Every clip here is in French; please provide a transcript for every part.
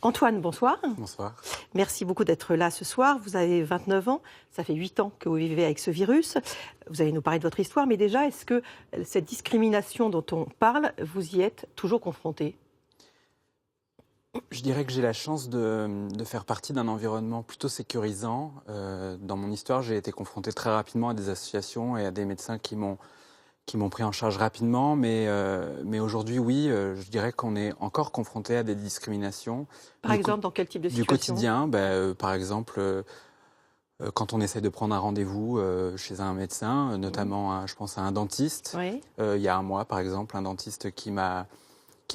Antoine, bonsoir. Bonsoir. Merci beaucoup d'être là ce soir. Vous avez 29 ans, ça fait 8 ans que vous vivez avec ce virus. Vous allez nous parler de votre histoire, mais déjà, est-ce que cette discrimination dont on parle, vous y êtes toujours confronté ? Je dirais que j'ai la chance de faire partie d'un environnement plutôt sécurisant. Dans mon histoire, j'ai été confronté très rapidement à des associations et à des médecins qui m'ont pris en charge rapidement. Mais aujourd'hui, oui, je dirais qu'on est encore confronté à des discriminations. Par exemple, dans quel type de situation ? Du quotidien, par exemple, quand on essaie de prendre un rendez-vous chez un médecin, notamment, je pense à un dentiste. Oui. Il y a un mois, par exemple, un dentiste qui m'a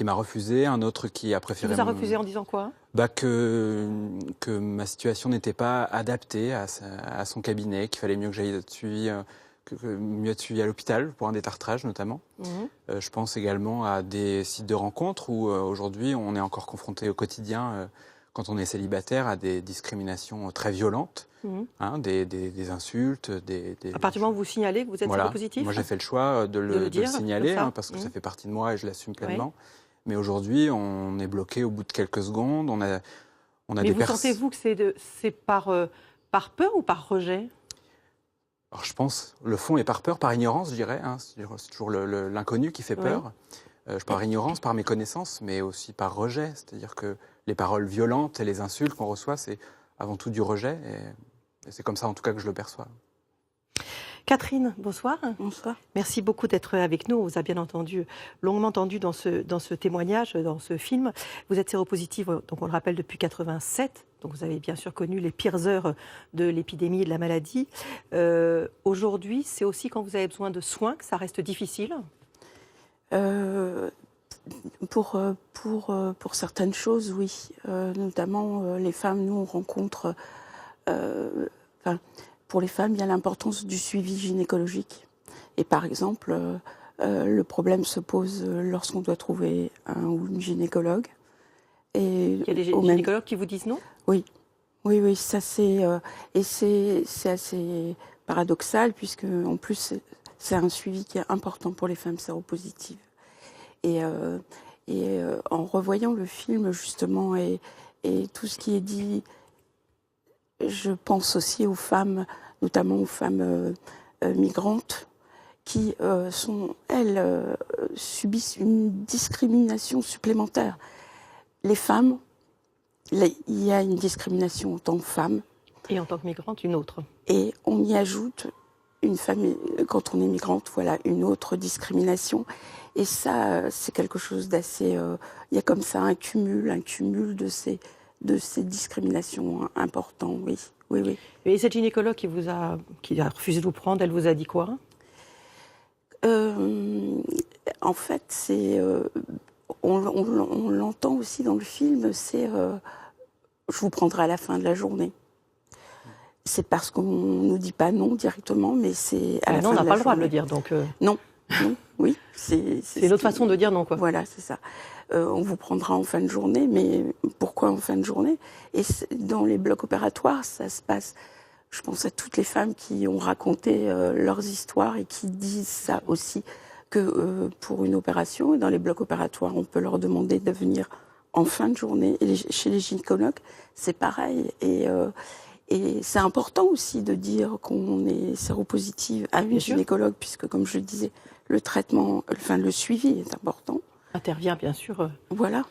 refusé, un autre qui a préféré... Il vous a refusé en disant quoi ? Que ma situation n'était pas adaptée à son cabinet, qu'il fallait mieux que j'aille être suivi, mieux être suivi à l'hôpital pour un détartrage notamment. Je pense également à des sites de rencontres où aujourd'hui on est encore confronté au quotidien, quand on est célibataire, à des discriminations très violentes, des insultes. À partir du moment où vous signalez que vous êtes séropositif ? Moi j'ai fait le choix de le signaler parce que ça fait partie de moi et je l'assume pleinement. Oui. Mais aujourd'hui, on est bloqué au bout de quelques secondes. Mais vous sentez-vous que c'est par peur ou par rejet ? Alors, je pense, le fond est par peur, par ignorance, je dirais. C'est toujours l'inconnu qui fait peur. Par ignorance, par méconnaissance, mais aussi par rejet. C'est-à-dire que les paroles violentes et les insultes qu'on reçoit, c'est avant tout du rejet. Et c'est comme ça, en tout cas, que je le perçois. Catherine, bonsoir. Bonsoir. Merci beaucoup d'être avec nous. On vous a bien entendu, longuement entendu dans ce témoignage, dans ce film. Vous êtes séropositive, donc on le rappelle, depuis 87. Donc vous avez bien sûr connu les pires heures de l'épidémie et de la maladie. Aujourd'hui, c'est aussi quand vous avez besoin de soins que ça reste difficile ? Pour certaines choses, oui. Notamment, les femmes, nous, on rencontre... Pour les femmes, il y a l'importance du suivi gynécologique. Et par exemple, le problème se pose lorsqu'on doit trouver un ou une gynécologue. Et il y a des gynécologues qui vous disent non ? Oui, ça c'est assez paradoxal puisque en plus c'est un suivi qui est important pour les femmes séropositives. Et en revoyant le film justement et tout ce qui est dit, je pense aussi aux femmes, notamment aux femmes migrantes, qui subissent une discrimination supplémentaire. Les femmes, il y a une discrimination en tant que femme. Et en tant que migrante, une autre. Et on y ajoute, quand on est migrante, voilà, une autre discrimination. Et ça, c'est quelque chose d'assez... il y a comme ça un cumul de ces discriminations importantes, oui. Et cette gynécologue qui a refusé de vous prendre, elle vous a dit quoi ? En fait, on l'entend aussi dans le film, c'est je vous prendrai à la fin de la journée. C'est parce qu'on ne nous dit pas non directement, mais c'est à la fin de la journée. Non, on n'a pas le droit de le dire, donc... Non, oui. C'est une autre façon de dire non, quoi. Voilà, c'est ça. On vous prendra en fin de journée, mais pourquoi en fin de journée ? Et dans les blocs opératoires, ça se passe... Je pense à toutes les femmes qui ont raconté leurs histoires et qui disent ça aussi, que pour une opération, dans les blocs opératoires, on peut leur demander de venir en fin de journée. Et chez les gynécologues, c'est pareil. Et c'est important aussi de dire qu'on est séropositive à une gynécologue, puisque, comme je le disais, le traitement, le suivi est important. Intervient, bien sûr. Voilà.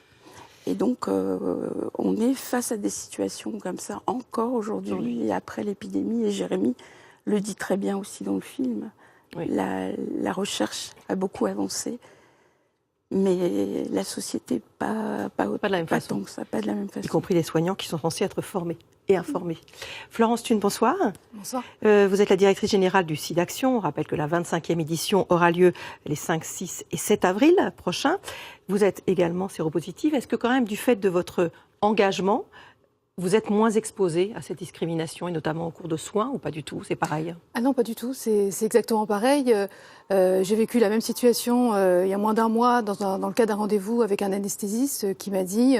Et donc, on est face à des situations comme ça encore aujourd'hui, et après l'épidémie. Et Jérémy le dit très bien aussi dans le film. Oui. La recherche a beaucoup avancé, mais la société pas de la même façon. Pas de la même façon. Y compris les soignants qui sont censés être formés et informés. Florence Thune, bonsoir. Bonsoir. Vous êtes la directrice générale du SIDAction. On rappelle que la 25e édition aura lieu les 5, 6 et 7 avril prochains. Vous êtes également séropositive. Est-ce que quand même, du fait de votre engagement, vous êtes moins exposée à cette discrimination, et notamment au cours de soins, ou pas du tout? C'est pareil? Ah non, pas du tout. C'est exactement pareil. J'ai vécu la même situation il y a moins d'un mois dans le cas d'un rendez-vous avec un anesthésiste qui m'a dit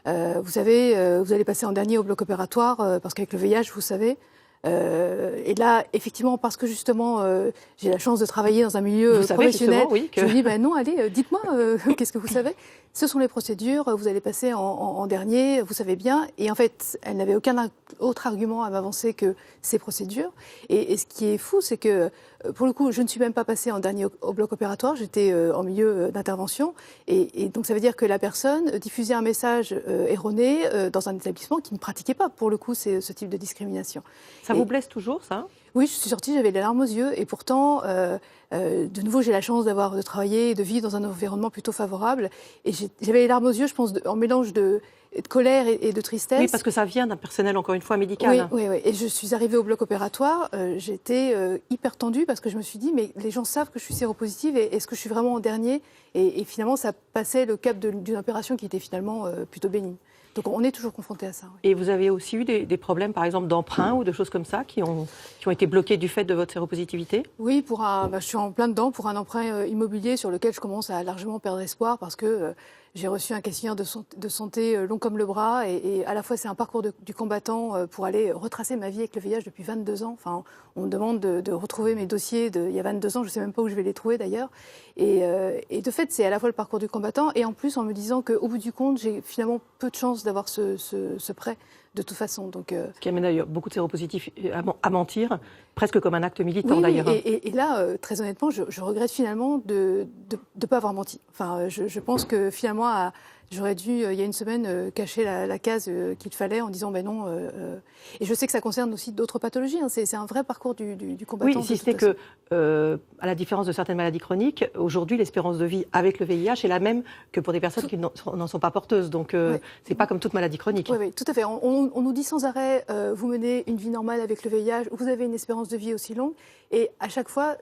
vous savez, vous allez passer en dernier au bloc opératoire parce qu'avec le VIH, vous savez. Et là, effectivement, parce que justement, j'ai la chance de travailler dans un milieu professionnel, oui, je me dis non, allez, dites-moi, qu'est-ce que vous savez? ce sont les procédures, vous allez passer en dernier, vous savez bien. Et en fait, elle n'avait aucun autre argument à m'avancer que ces procédures. Et ce qui est fou, c'est que, pour le coup, je ne suis même pas passée en dernier au bloc opératoire, j'étais en milieu d'intervention. Et donc, ça veut dire que la personne diffusait un message erroné dans un établissement qui ne pratiquait pas, pour le coup, ce type de discrimination. Ça vous blesse toujours, ça ? Oui, je suis sortie, j'avais les larmes aux yeux. Et pourtant, de nouveau, j'ai la chance de travailler et de vivre dans un environnement plutôt favorable. Et j'avais les larmes aux yeux, je pense, en mélange de colère et de tristesse. Oui, parce que ça vient d'un personnel, encore une fois, médical. Oui. Et je suis arrivée au bloc opératoire, j'étais hyper tendue parce que je me suis dit, mais les gens savent que je suis séropositive et est-ce que je suis vraiment en dernier et finalement, ça passait le cap d'une opération qui était finalement plutôt bénigne. Donc on est toujours confronté à ça. Oui. Et vous avez aussi eu des problèmes, par exemple, d'emprunt ou de choses comme ça qui ont été bloqués du fait de votre séropositivité ? Oui, je suis en plein dedans pour un emprunt immobilier sur lequel je commence à largement perdre espoir parce que j'ai reçu un questionnaire de santé long comme le bras et à la fois c'est un parcours du combattant pour aller retracer ma vie avec le VIH depuis 22 ans. Enfin, on me demande de retrouver mes dossiers il y a 22 ans, je ne sais même pas où je vais les trouver d'ailleurs. Et de fait, c'est à la fois le parcours du combattant et en plus en me disant qu'au bout du compte, j'ai finalement peu de chance d'avoir ce prêt de toute façon. Donc, ce qui amène d'ailleurs beaucoup de séropositifs à mentir, presque comme un acte militant oui, d'ailleurs. Et là, très honnêtement, je regrette finalement de ne pas avoir menti. Enfin, je pense que finalement, j'aurais dû, il y a une semaine, cacher la case qu'il fallait en disant ben non. Et je sais que ça concerne aussi d'autres pathologies. Hein. C'est un vrai parcours du combattant. Oui, si ce n'est que, à la différence de certaines maladies chroniques, aujourd'hui, l'espérance de vie avec le VIH est la même que pour des personnes qui n'en sont pas porteuses. Donc, c'est pas comme toute maladie chronique. Oui, tout à fait. On nous dit sans arrêt, vous menez une vie normale avec le VIH, vous avez une espérance de vie aussi longue. Et à chaque fois,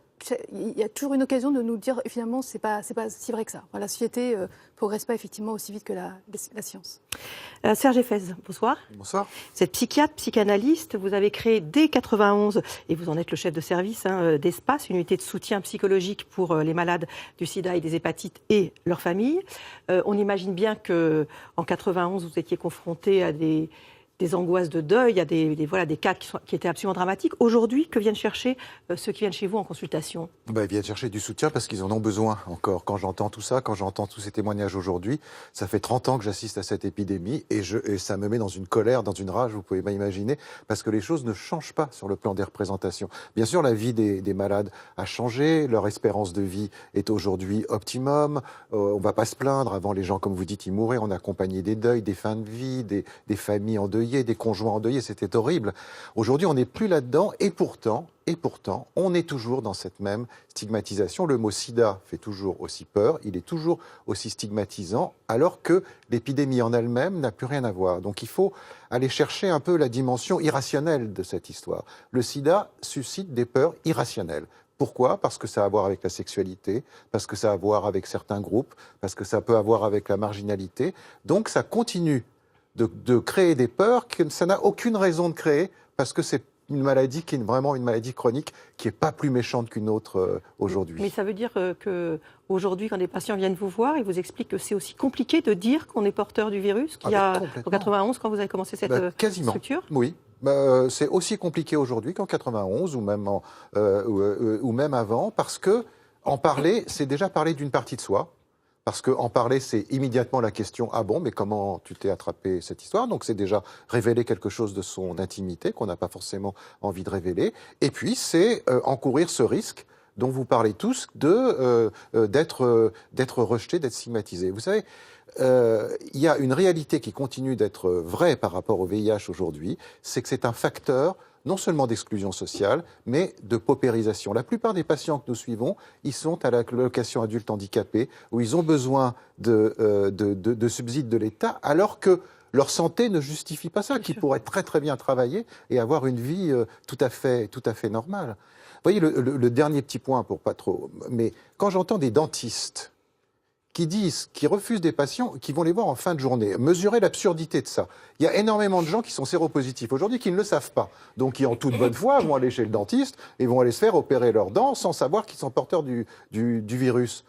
il y a toujours une occasion de nous dire finalement c'est pas si vrai que ça. Enfin, la société progresse pas effectivement aussi vite que la science. Serge Effez, bonsoir. Bonsoir. Vous êtes psychiatre, psychanalyste. Vous avez créé dès 91, et vous en êtes le chef de service d'Espace, une unité de soutien psychologique pour les malades du sida et des hépatites et leurs familles. On imagine bien qu'en 91, vous étiez confronté à des angoisses de deuil, à des cas qui étaient absolument dramatiques. Aujourd'hui, que viennent chercher ceux qui viennent chez vous en consultation ? Ils viennent chercher du soutien parce qu'ils en ont besoin encore. Quand j'entends tout ça, quand j'entends tous ces témoignages aujourd'hui, ça fait 30 ans que j'assiste à cette épidémie et ça me met dans une colère, dans une rage, vous pouvez pas imaginer, parce que les choses ne changent pas sur le plan des représentations. Bien sûr, la vie des malades a changé, leur espérance de vie est aujourd'hui optimum, on va pas se plaindre. Avant, les gens, comme vous dites, ils mouraient, on accompagnait des deuils, des fins de vie, des familles endeuillées, des conjoints endeuillés, c'était horrible. Aujourd'hui, on n'est plus là-dedans et pourtant, on est toujours dans cette même stigmatisation. Le mot sida fait toujours aussi peur, il est toujours aussi stigmatisant, alors que l'épidémie en elle-même n'a plus rien à voir. Donc il faut aller chercher un peu la dimension irrationnelle de cette histoire. Le sida suscite des peurs irrationnelles. Pourquoi ? Parce que ça a à voir avec la sexualité, parce que ça a à voir avec certains groupes, parce que ça peut avoir avec la marginalité. Donc ça continue de créer des peurs que ça n'a aucune raison de créer, parce que c'est une maladie qui est vraiment une maladie chronique qui n'est pas plus méchante qu'une autre aujourd'hui. Mais ça veut dire qu'aujourd'hui, quand des patients viennent vous voir, ils vous expliquent que c'est aussi compliqué de dire qu'on est porteur du virus qu'il y a en 91 quand vous avez commencé cette structure ? Oui. C'est aussi compliqué aujourd'hui qu'en 91 ou même avant, parce que en parler, c'est déjà parler d'une partie de soi. Parce qu'en parler, c'est immédiatement la question « Ah bon, mais comment tu t'es attrapé cette histoire ?» Donc c'est déjà révéler quelque chose de son intimité qu'on n'a pas forcément envie de révéler. Et puis c'est encourir ce risque dont vous parlez tous d'être rejeté, d'être stigmatisé. Vous savez, il y a une réalité qui continue d'être vraie par rapport au VIH aujourd'hui, c'est que c'est un facteur non seulement d'exclusion sociale, mais de paupérisation. La plupart des patients que nous suivons, ils sont à la location adulte handicapé, où ils ont besoin de subsides de l'État, alors que leur santé ne justifie pas ça, qu'ils pourraient très très bien travailler et avoir une vie tout à fait normale. Vous voyez, le dernier petit point, pour pas trop... Mais quand j'entends des dentistes qui refusent des patients, qui vont les voir en fin de journée. Mesurez l'absurdité de ça. Il y a énormément de gens qui sont séropositifs aujourd'hui qui ne le savent pas. Donc, qui en toute bonne foi vont aller chez le dentiste et vont aller se faire opérer leurs dents sans savoir qu'ils sont porteurs du virus.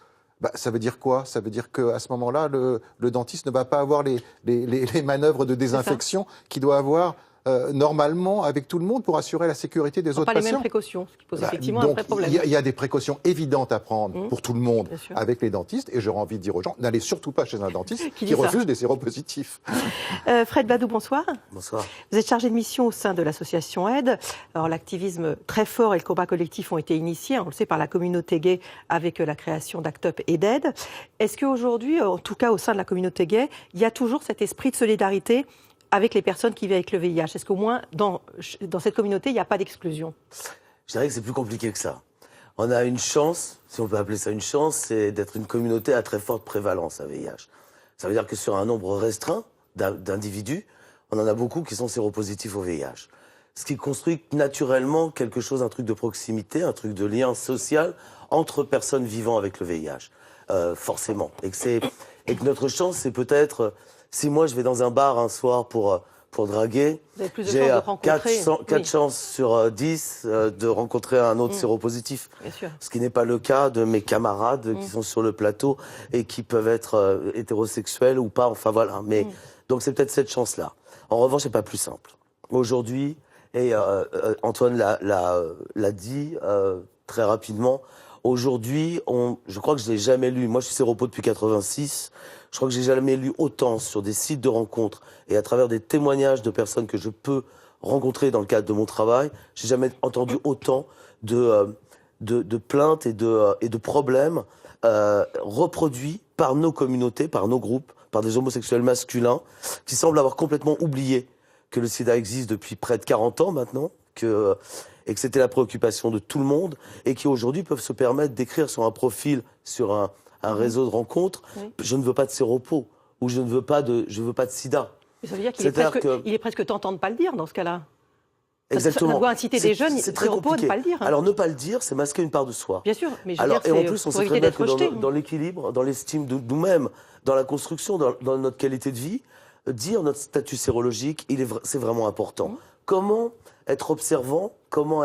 Ça veut dire quoi ? Ça veut dire qu'à ce moment-là, le dentiste ne va pas avoir les manœuvres de désinfection qu'il doit avoir normalement avec tout le monde pour assurer la sécurité des autres pas patients. les mêmes précautions, ce qui pose effectivement donc, un vrai problème. Il y a des précautions évidentes à prendre pour tout le monde Bien sûr. avec les dentistes. Et j'aurais envie de dire aux gens, n'allez surtout pas chez un dentiste Qui qui dit ça refuse des séropositifs. Fred Badou, bonsoir. Bonsoir. Vous êtes chargé de mission au sein de l'association Aide. Alors l'activisme très fort et le combat collectif ont été initiés, on le sait, par la communauté gay avec la création d'Act Up et d'Aide. Est-ce qu'aujourd'hui, en tout cas au sein de la communauté gay, il y a toujours cet esprit de solidarité avec les personnes qui vivent avec le VIH? Est-ce qu'au moins dans cette communauté, il n'y a pas d'exclusion? Je dirais que c'est plus compliqué que ça. On a une chance, si on peut appeler ça une chance, c'est d'être une communauté à très forte prévalence à VIH. Ça veut dire que sur un nombre restreint d'individus, on en a beaucoup qui sont séropositifs au VIH. Ce qui construit naturellement quelque chose, un truc de proximité, un truc de lien social entre personnes vivant avec le VIH, forcément. Et que notre chance, c'est peut-être, si moi je vais dans un bar un soir pour draguer, j'ai 4 chances sur 10 de rencontrer un autre séropositif. Bien sûr. Ce qui n'est pas le cas de mes camarades qui sont sur le plateau et qui peuvent être hétérosexuels ou pas, enfin voilà. Mais donc c'est peut-être cette chance-là. En revanche, c'est pas plus simple. Aujourd'hui, et Antoine l'a dit très rapidement, aujourd'hui, je crois que je l'ai jamais lu. Moi, je suis séropo depuis 86. Je crois que j'ai jamais lu autant sur des sites de rencontres et à travers des témoignages de personnes que je peux rencontrer dans le cadre de mon travail. J'ai jamais entendu autant de plaintes et de problèmes reproduits par nos communautés, par nos groupes, par des homosexuels masculins qui semblent avoir complètement oublié que le sida existe depuis près de 40 ans maintenant, et que c'était la préoccupation de tout le monde, et qui aujourd'hui peuvent se permettre d'écrire sur un profil, sur un réseau de rencontres, je ne veux pas de séropo, ou je ne veux pas de sida. Mais ça veut dire qu'il est presque tentant de ne pas le dire dans ce cas-là. Exactement. Ça doit inciter des jeunes séropos à ne pas le dire. Alors ne pas le dire, c'est masquer une part de soi. Bien sûr, mais je veux dire, dire, et en plus, on sait très bien que dans l'équilibre, dans l'estime de nous-mêmes, dans la construction, dans notre qualité de vie, dire notre statut sérologique, c'est vraiment important. Comment être observant, comment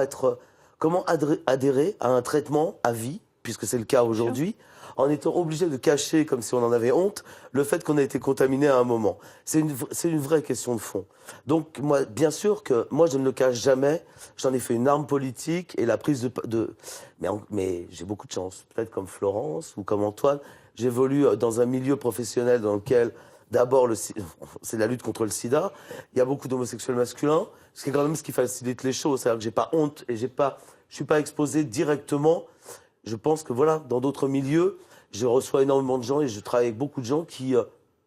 adhérer à un traitement à vie, puisque c'est le cas aujourd'hui, en étant obligé de cacher, comme si on en avait honte, le fait qu'on a été contaminé à un moment. C'est une vraie question de fond. Donc, moi, bien sûr que moi, je ne le cache jamais. J'en ai fait une arme politique et la prise mais j'ai beaucoup de chance. Peut-être comme Florence ou comme Antoine, j'évolue dans un milieu professionnel dans lequel, d'abord, c'est la lutte contre le sida. Il y a beaucoup d'homosexuels masculins, ce qui est quand même ce qui facilite les choses. C'est-à-dire que j'ai pas honte et je suis pas exposé directement. Je pense que voilà, dans d'autres milieux, je reçois énormément de gens et je travaille avec beaucoup de gens qui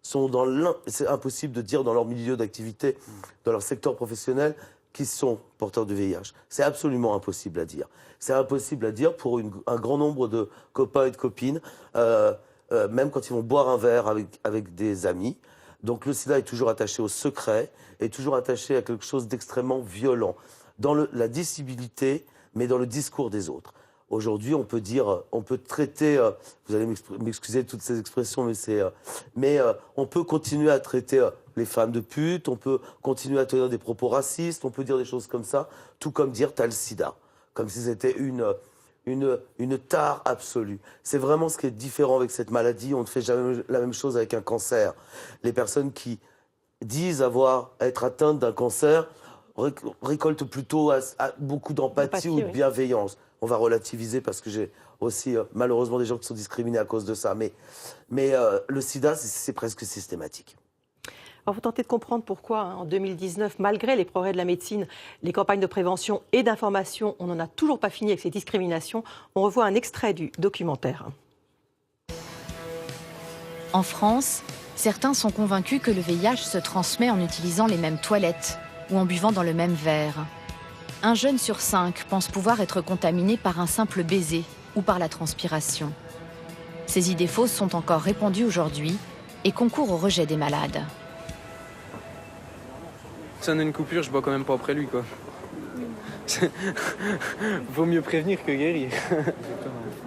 sont c'est impossible de dire dans leur milieu d'activité, dans leur secteur professionnel, qui sont porteurs de VIH. C'est absolument impossible à dire. C'est impossible à dire pour un grand nombre de copains et de copines, même quand ils vont boire un verre avec des amis. Donc le sida est toujours attaché au secret, est toujours attaché à quelque chose d'extrêmement violent, dans la discibilité, mais dans le discours des autres. Aujourd'hui, on peut traiter, vous allez m'excuser de toutes ces expressions, mais on peut continuer à traiter les femmes de putes, on peut continuer à tenir des propos racistes, on peut dire des choses comme ça, tout comme dire t'as le sida, comme si c'était une tare absolue. C'est vraiment ce qui est différent avec cette maladie. On ne fait jamais la même chose avec un cancer. Les personnes qui disent être atteintes d'un cancer récoltent plutôt beaucoup d'empathie ou de bienveillance. On va relativiser parce que j'ai aussi malheureusement des gens qui sont discriminés à cause de ça. Mais le sida, c'est presque systématique. Alors vous tentez de comprendre pourquoi, en 2019, malgré les progrès de la médecine, les campagnes de prévention et d'information, on n'en a toujours pas fini avec ces discriminations. On revoit un extrait du documentaire. En France, certains sont convaincus que le VIH se transmet en utilisant les mêmes toilettes ou en buvant dans le même verre. Un jeune sur 5 pense pouvoir être contaminé par un simple baiser ou par la transpiration. Ces idées fausses sont encore répandues aujourd'hui et concourent au rejet des malades. Si on a une coupure, je bois quand même pas après lui, quoi. Vaut mieux prévenir que guérir.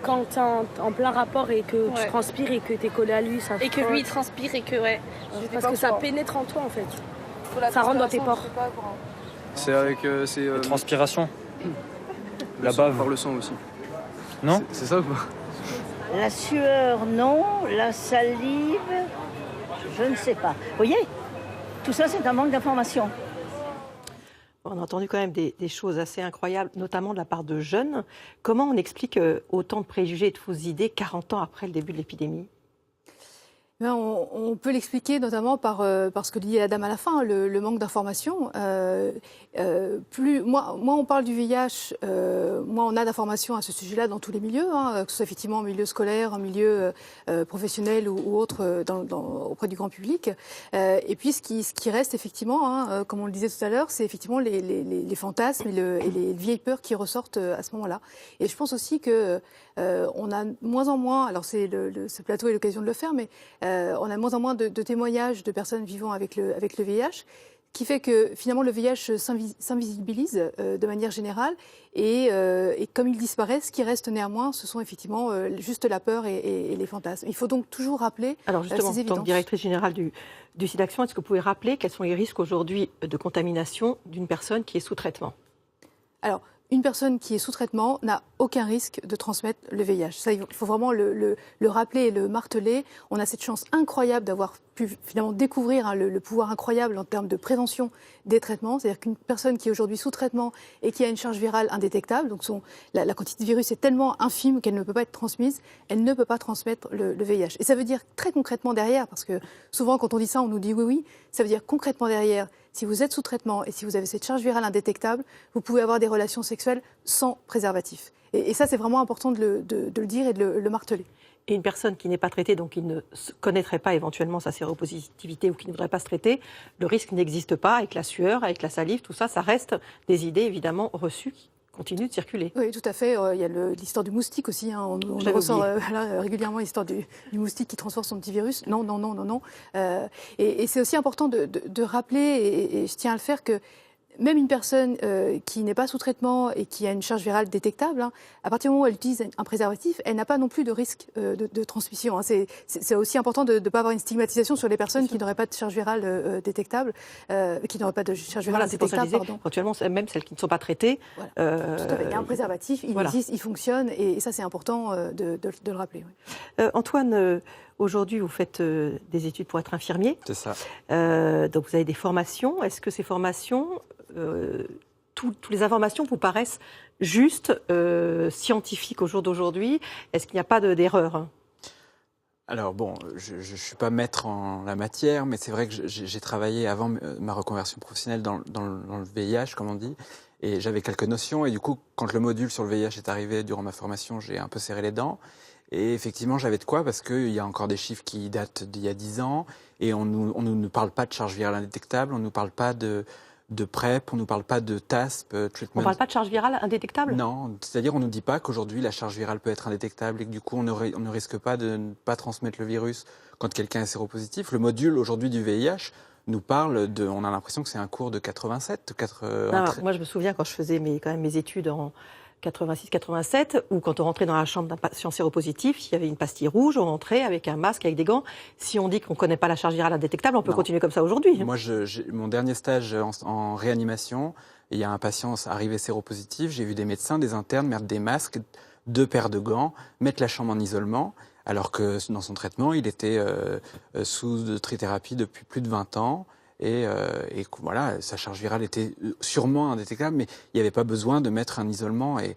Quand t'es en plein rapport et que tu transpires et que t'es collé à lui, ça et que lui il transpire et que parce que ça pénètre en toi en fait. Ça rentre dans tes pores. C'est avec la transpiration. La bave par le sang aussi. Non ? C'est ça ou pas ? La sueur, non. La salive, je ne sais pas. Vous voyez ? Tout ça, c'est un manque d'information. On a entendu quand même des choses assez incroyables, notamment de la part de jeunes. Comment on explique autant de préjugés et de fausses idées 40 ans après le début de l'épidémie ? On peut l'expliquer notamment par ce que dit la dame à la fin, le manque d'information. Moins on parle du VIH, moins on a d'informations à ce sujet-là dans tous les milieux, que ce soit effectivement en milieu scolaire, en milieu professionnel ou autre auprès du grand public. Et puis ce qui reste effectivement, comme on le disait tout à l'heure, c'est effectivement les fantasmes et les vieilles peurs qui ressortent à ce moment-là. Et je pense aussi que on a de moins en moins, alors ce plateau est l'occasion de le faire, mais on a de moins en moins de témoignages de personnes vivant avec le VIH, qui fait que finalement le VIH s'invisibilise de manière générale et comme il disparaît, ce qui reste néanmoins, ce sont effectivement juste la peur et les fantasmes. Il faut donc toujours rappeler Alors justement, ces en tant que directrice générale du SIDAction, est-ce que vous pouvez rappeler quels sont les risques aujourd'hui de contamination d'une personne qui est sous traitement ? Alors, une personne qui est sous traitement n'a aucun risque de transmettre le VIH. Ça, il faut vraiment le rappeler et le marteler. On a cette chance incroyable d'avoir pu finalement découvrir le pouvoir incroyable en termes de prévention des traitements. C'est-à-dire qu'une personne qui est aujourd'hui sous traitement et qui a une charge virale indétectable, donc la quantité de virus est tellement infime qu'elle ne peut pas être transmise, elle ne peut pas transmettre le VIH. Et ça veut dire très concrètement derrière, parce que souvent quand on dit ça, on nous dit oui, ça veut dire concrètement derrière, si vous êtes sous traitement et si vous avez cette charge virale indétectable, vous pouvez avoir des relations sexuelles sans préservatif. Et ça, c'est vraiment important de le dire et de le marteler. Et une personne qui n'est pas traitée, donc qui ne connaîtrait pas éventuellement sa séropositivité ou qui ne voudrait pas se traiter, le risque n'existe pas avec la sueur, avec la salive, tout ça, ça reste des idées évidemment reçues qui continuent de circuler. Oui, tout à fait. Il y a l'histoire du moustique aussi. On ressort régulièrement l'histoire du moustique qui transforme son petit virus. Non. Et c'est aussi important de rappeler, et je tiens à le faire, que même une personne qui n'est pas sous traitement et qui a une charge virale détectable, à partir du moment où elle utilise un préservatif, elle n'a pas non plus de risque de transmission. C'est aussi important de ne pas avoir une stigmatisation sur les personnes qui n'auraient pas de charge virale détectable, qui n'auraient pas de charge virale détectable. Éventuellement, même celles qui ne sont pas traitées. Voilà. Tout à fait. Il y a un préservatif, il existe, il fonctionne, et ça c'est important de le rappeler. Oui. Antoine, aujourd'hui vous faites des études pour être infirmier. C'est ça. Donc vous avez des formations. Est-ce que ces formations, toutes les informations vous paraissent justes, scientifiques au jour d'aujourd'hui? Est-ce qu'il n'y a pas d'erreur? Alors bon, je ne suis pas maître en la matière, mais c'est vrai que j'ai travaillé avant ma reconversion professionnelle dans le VIH, comme on dit, et j'avais quelques notions. Et du coup, quand le module sur le VIH est arrivé durant ma formation, j'ai un peu serré les dents. Et effectivement, j'avais de quoi, parce qu'il y a encore des chiffres qui datent d'il y a 10 ans, et on ne parle pas de charge virale indétectable, on ne nous parle pas de PrEP, on ne nous parle pas de TASP, treatment. On ne parle pas de charge virale indétectable? Non, c'est-à-dire on ne nous dit pas qu'aujourd'hui la charge virale peut être indétectable et que du coup on ne risque pas de ne pas transmettre le virus quand quelqu'un est séropositif. Le module aujourd'hui du VIH nous parle on a l'impression que c'est un cours de 87. Moi je me souviens quand je faisais mes études en 86-87, où quand on rentrait dans la chambre d'un patient séropositif, il y avait une pastille rouge, on rentrait avec un masque, avec des gants. Si on dit qu'on ne connaît pas la charge virale indétectable, on peut continuer comme ça aujourd'hui. Moi, mon dernier stage en réanimation, il y a un patient arrivé séropositif, j'ai vu des médecins, des internes mettre des masques, 2 paires de gants, mettre la chambre en isolement, alors que dans son traitement, il était sous trithérapie depuis plus de 20 ans. Et voilà, sa charge virale était sûrement indétectable, mais il n'y avait pas besoin de mettre un isolement. Et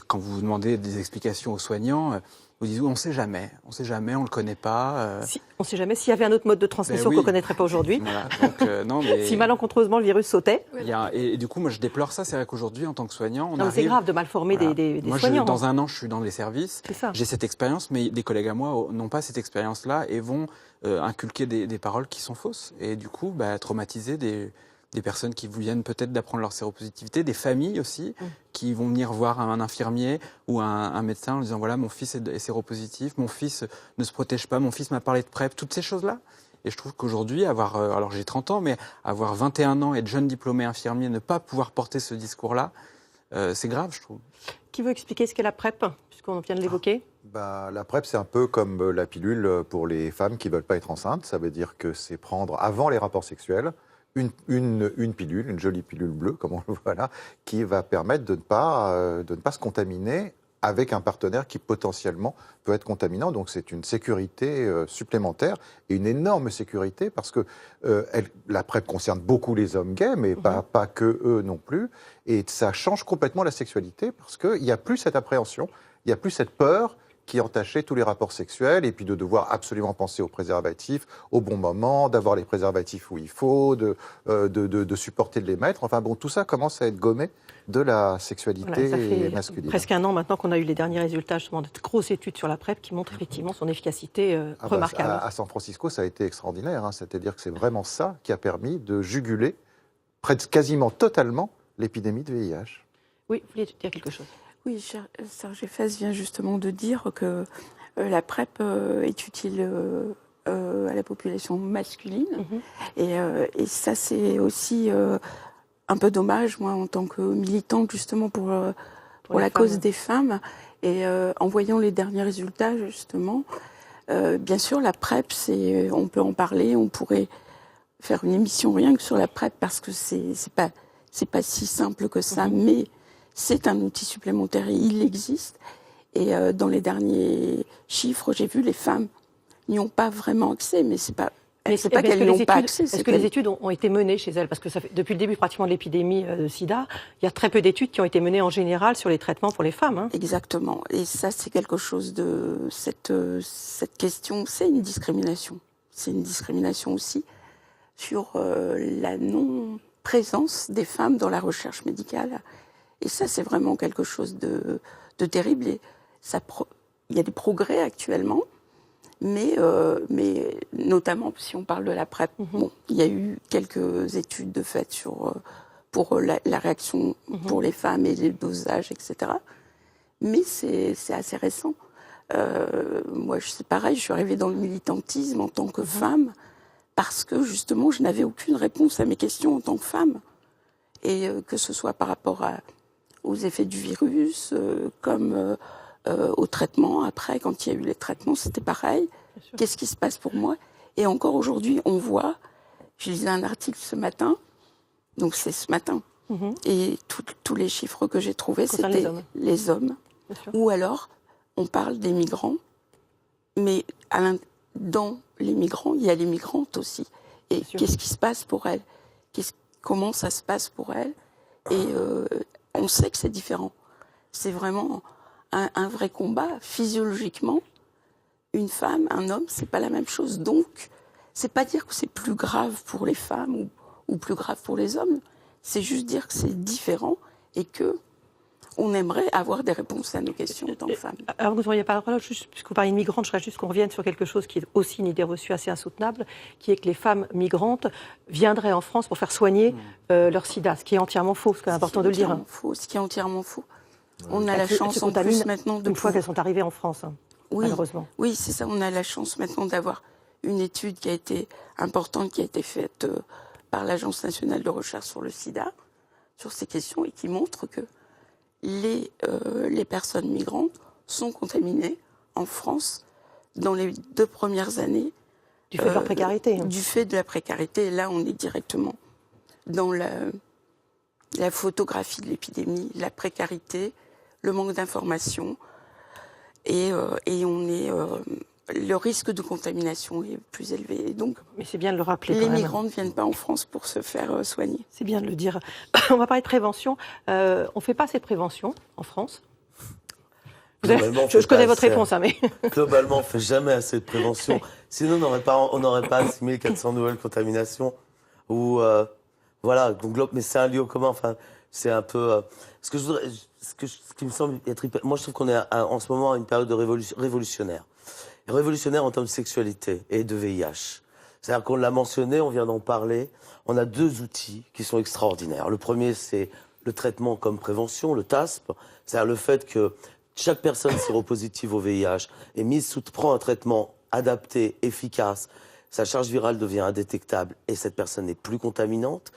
quand vous demandez des explications aux soignants, vous dites on ne sait jamais, on ne le connaît pas. On ne sait jamais s'il y avait un autre mode de transmission qu'on ne connaîtrait pas aujourd'hui. Voilà, donc, si malencontreusement le virus sautait. Et du coup, moi je déplore ça. C'est vrai qu'aujourd'hui, en tant que soignant, c'est grave de mal former des soignants. Dans un an, je suis dans les services. J'ai cette expérience, mais des collègues à moi n'ont pas cette expérience-là et vont inculquer des paroles qui sont fausses. Et du coup, traumatiser des personnes qui viennent peut-être d'apprendre leur séropositivité, des familles aussi, qui vont venir voir un infirmier ou un médecin en disant voilà, mon fils est séropositif, mon fils ne se protège pas, mon fils m'a parlé de PrEP, toutes ces choses-là. Et je trouve qu'aujourd'hui, alors j'ai 30 ans, mais avoir 21 ans, être jeune diplômé infirmier, ne pas pouvoir porter ce discours-là, c'est grave, je trouve. Qui veut expliquer ce qu'est la PrEP, puisqu'on vient de l'évoquer? La PrEP, c'est un peu comme la pilule pour les femmes qui ne veulent pas être enceintes. Ça veut dire que c'est prendre, avant les rapports sexuels, une pilule, une jolie pilule bleue, comme on le voit là, qui va permettre de ne pas se contaminer avec un partenaire qui potentiellement peut être contaminant. Donc c'est une sécurité supplémentaire et une énorme sécurité parce que la PrEP concerne beaucoup les hommes gays, mais pas que eux non plus. Et ça change complètement la sexualité parce qu'il n'y a plus cette appréhension, il n'y a plus cette peur qui entachait tous les rapports sexuels, et puis de devoir absolument penser aux préservatifs au bon moment, d'avoir les préservatifs où il faut, de supporter de les mettre. Enfin bon, tout ça commence à être gommé de la sexualité ça fait masculine. Presque un an maintenant qu'on a eu les derniers résultats justement de grosses études sur la PrEP qui montrent effectivement son efficacité remarquable. À San Francisco, ça a été extraordinaire. C'est-à-dire que c'est vraiment ça qui a permis de juguler quasiment totalement l'épidémie de VIH. Oui, vous vouliez dire quelque chose? Oui, Serge Effès vient justement de dire que la PrEP est utile à la population masculine. Et ça, c'est aussi un peu dommage, moi, en tant que militante, justement, pour la cause des femmes. Et en voyant les derniers résultats, justement, bien sûr, la PrEP, on peut en parler, on pourrait faire une émission rien que sur la PrEP, parce que c'est pas si simple que ça, mais c'est un outil supplémentaire et il existe. Et dans les derniers chiffres, j'ai vu les femmes n'y ont pas vraiment accès, mais c'est pas qu'elles n'y ont pas accès. Est-ce que les études ont été menées chez elles? Parce que depuis le début pratiquement de l'épidémie de sida, il y a très peu d'études qui ont été menées en général sur les traitements pour les femmes. Exactement. Et ça, c'est quelque chose de... Cette question, c'est une discrimination. C'est une discrimination aussi sur la non-présence des femmes dans la recherche médicale. Et ça, c'est vraiment quelque chose de terrible. Et il y a des progrès actuellement, mais notamment si on parle de la PrEP, il y a eu quelques études de fait pour la réaction pour les femmes et les dosages, etc. Mais c'est assez récent. Moi, c'est pareil, je suis arrivée dans le militantisme en tant que femme parce que justement, je n'avais aucune réponse à mes questions en tant que femme. Et que ce soit par rapport aux effets du virus, comme au traitement. Après, quand il y a eu les traitements, c'était pareil. Qu'est-ce qui se passe pour moi? Et encore aujourd'hui, on voit, je lisais un article ce matin, donc c'est ce matin, et tous les chiffres que j'ai trouvés, c'était les hommes. Ou alors, on parle des migrants, mais dans les migrants, il y a les migrantes aussi. Et qu'est-ce qui se passe pour elles? Comment ça se passe pour elles? Et on sait que c'est différent. C'est vraiment un vrai combat. Physiologiquement, une femme, un homme, c'est pas la même chose. Donc, c'est pas dire que c'est plus grave pour les femmes ou plus grave pour les hommes. C'est juste dire que c'est différent et que on aimerait avoir des réponses à nos questions en tant que femmes. Alors, vous n'auriez pas la parole, puisque vous parlez de migrantes, je voudrais juste qu'on revienne sur quelque chose qui est aussi une idée reçue assez insoutenable, qui est que les femmes migrantes viendraient en France pour faire soigner leur sida, ce qui est entièrement faux, ce qui est important de le dire. Ce qui est entièrement faux. On a la chance en plus maintenant une fois qu'elles sont arrivées en France, malheureusement. Oui, c'est ça. On a la chance maintenant d'avoir une étude qui a été importante, qui a été faite par l'Agence nationale de recherche sur le sida, sur ces questions, et qui montre que les personnes migrantes sont contaminées en France dans les 2 premières années. Du fait de leur précarité. Du fait de la précarité. Et là, on est directement dans la photographie de l'épidémie, la précarité, le manque d'information. Et on est... le risque de contamination est plus élevé. Donc, mais c'est bien de le rappeler. Les migrants ne viennent pas en France pour se faire soigner. C'est bien de le dire. On va parler de prévention. On ne fait pas assez de prévention en France. Je connais votre réponse, mais... Globalement, on ne fait jamais assez de prévention. Sinon, on n'aurait pas 6400 nouvelles contaminations. Voilà, mais c'est un lieu commun. Enfin, c'est un peu... Ce qui me semble être... Moi, je trouve qu'on est en ce moment à une période de révolutionnaire. Révolutionnaire en termes de sexualité et de VIH. C'est-à-dire qu'on l'a mentionné, on vient d'en parler. On a 2 outils qui sont extraordinaires. Le premier, c'est le traitement comme prévention, le TASP. C'est-à-dire le fait que chaque personne séropositive au VIH prend un traitement adapté, efficace. Sa charge virale devient indétectable et cette personne n'est plus contaminante.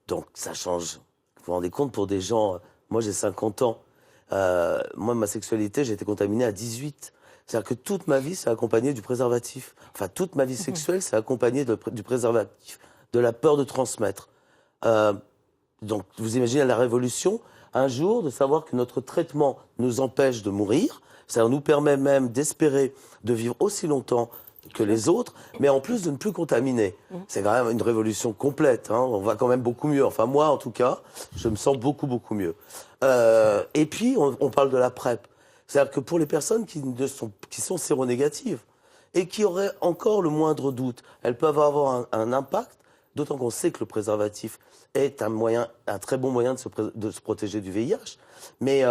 Donc ça change. Vous vous rendez compte pour des gens... Moi, j'ai 50 ans. Moi, ma sexualité, j'ai été contaminée à 18. C'est-à-dire que toute ma vie, c'est accompagné du préservatif. Enfin, toute ma vie sexuelle, c'est accompagné du préservatif, de la peur de transmettre. Donc, vous imaginez la révolution. un jour de savoir que notre traitement nous empêche de mourir. Ça nous permet même d'espérer de vivre aussi longtemps que les autres, mais en plus de ne plus contaminer. C'est quand même une révolution complète. Hein. On va quand même beaucoup mieux. Enfin, moi, en tout cas, je me sens beaucoup, beaucoup mieux. Et puis, on parle de la PrEP. C'est-à-dire que pour les personnes qui sont séronégatives et qui auraient encore le moindre doute, elles peuvent avoir un impact, d'autant qu'on sait que le préservatif est un très bon moyen de se protéger du VIH, mais